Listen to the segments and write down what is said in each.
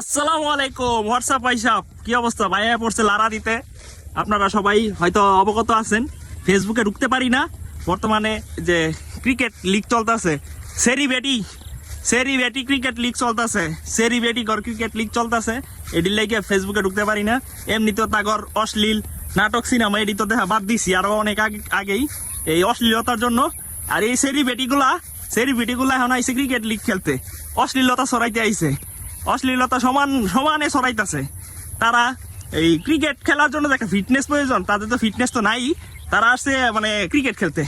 আসসালামু আলাইকুম হোয়াটসঅ্যাপ ভাইসাব, কি অবস্থা? ভাইয়া পড়ছে লারা দিতে। আপনারা সবাই হয়তো অবগত আছেন, ফেসবুকে ঢুকতে পারি না। বর্তমানে যে ক্রিকেট লিগ চলতেছে, সেরি বেটি ক্রিকেট লিগ চলতেছে, সেরি বেটি গর ক্রিকেট লিগ চলতেছে, এটির লাইকে ফেসবুকে ঢুকতে পারি না। এমনিতেও তাগর অশ্লীল নাটক সিনেমা এটি তো দেখা বাদ দিছি আরো অনেক আগেই এই অশ্লীলতার জন্য। আর এই সেরি বেটিগুলা এখন আইসে ক্রিকেট লিগ খেলতে, অশ্লীলতা ছড়াইতে আইসে, অশ্লীলতা সমানে ছড়াইতেছে। তারা এই ক্রিকেট খেলার জন্য যে একটা ফিটনেস প্রয়োজন, তাদের তো ফিটনেস তো নাই। তারা আসছে মানে ক্রিকেট খেলতে,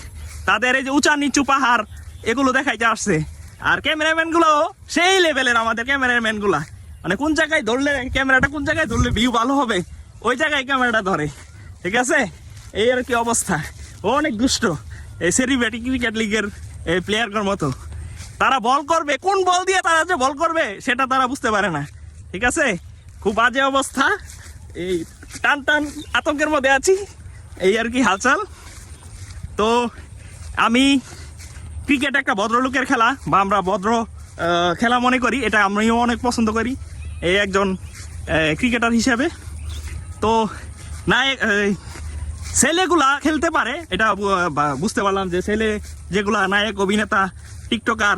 তাদের এই যে উঁচা নিচু পাহাড় এগুলো দেখাইতে আসছে। আর ক্যামেরাম্যান গুলো সেই লেভেলের, আমাদের ক্যামেরাম্যান গুলা মানে কোন জায়গায় ধরলে ক্যামেরাটা, কোন জায়গায় ধরলে ভিউ ভালো হবে ওই জায়গায় ক্যামেরাটা ধরে। ঠিক আছে, এই আর কি অবস্থা। ও অনেক দুষ্ট এই সেলিব্রিটি ক্রিকেট লিগের এই প্লেয়ারগুলোর মতো। তারা বল করবে, কোন বল দিয়ে তারা যে বল করবে সেটা তারা বুঝতে পারে না। ঠিক আছে, খুব বাজে অবস্থা। এই টান টান আতঙ্কের মধ্যে আছি, এই আর কি হালচাল। তো আমি ক্রিকেট একটা ভদ্রলোকের খেলা, বা আমরা ভদ্র খেলা মনে করি, এটা আমিও অনেক পছন্দ করি এই একজন ক্রিকেটার হিসেবে। তো ছেলেগুলা খেলতে পারে এটা বুঝতে পারলাম, যে ছেলে যেগুলা নায়ক অভিনেতা টিকটকার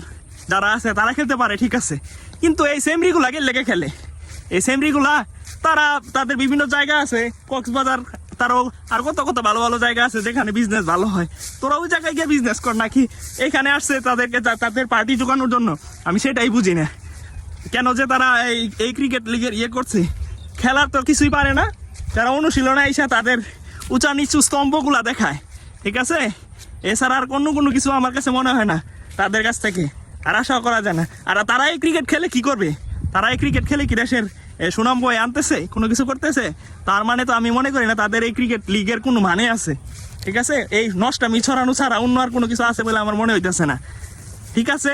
যারা আছে তারা খেলতে পারে, ঠিক আছে। কিন্তু এই সেমরিগুলা লেগে খেলে, এই সেমরিগুলা তারা তাদের বিভিন্ন জায়গা আছে, কক্সবাজার, তারও আর কত কত ভালো ভালো জায়গা আছে যেখানে বিজনেস ভালো হয়। তোরা ওই জায়গায় গিয়ে বিজনেস কর নাকি এখানে আসছে তাদেরকে তাদের পার্টি জোগানোর জন্য? আমি সেটাই বুঝি না কেন যে তারা এই ক্রিকেট লিগের করছে। খেলার তো কিছুই পারে না, যারা অনুশীলনে এসে তাদের উঁচা নিচু স্তম্ভগুলা দেখায়। ঠিক আছে, এছাড়া আর কোনো কিছু আমার কাছে মনে হয় না তাদের কাছ থেকে, আর আশা করা যায় না। আর তারা এই ক্রিকেট খেলে কি করবে? তারা এই ক্রিকেট খেলে কি দেশের সুনাম বয়ে আনতেছে, কোনো কিছু করতেছে? তার মানে তো আমি মনে করি না তাদের এই ক্রিকেট লিগের কোনো মানে আছে। ঠিক আছে, এই নষ্টামি ছড়ানো ছাড়া অন্য আর কোনো কিছু আছে বলে আমার মনে হইতেছে না। ঠিক আছে।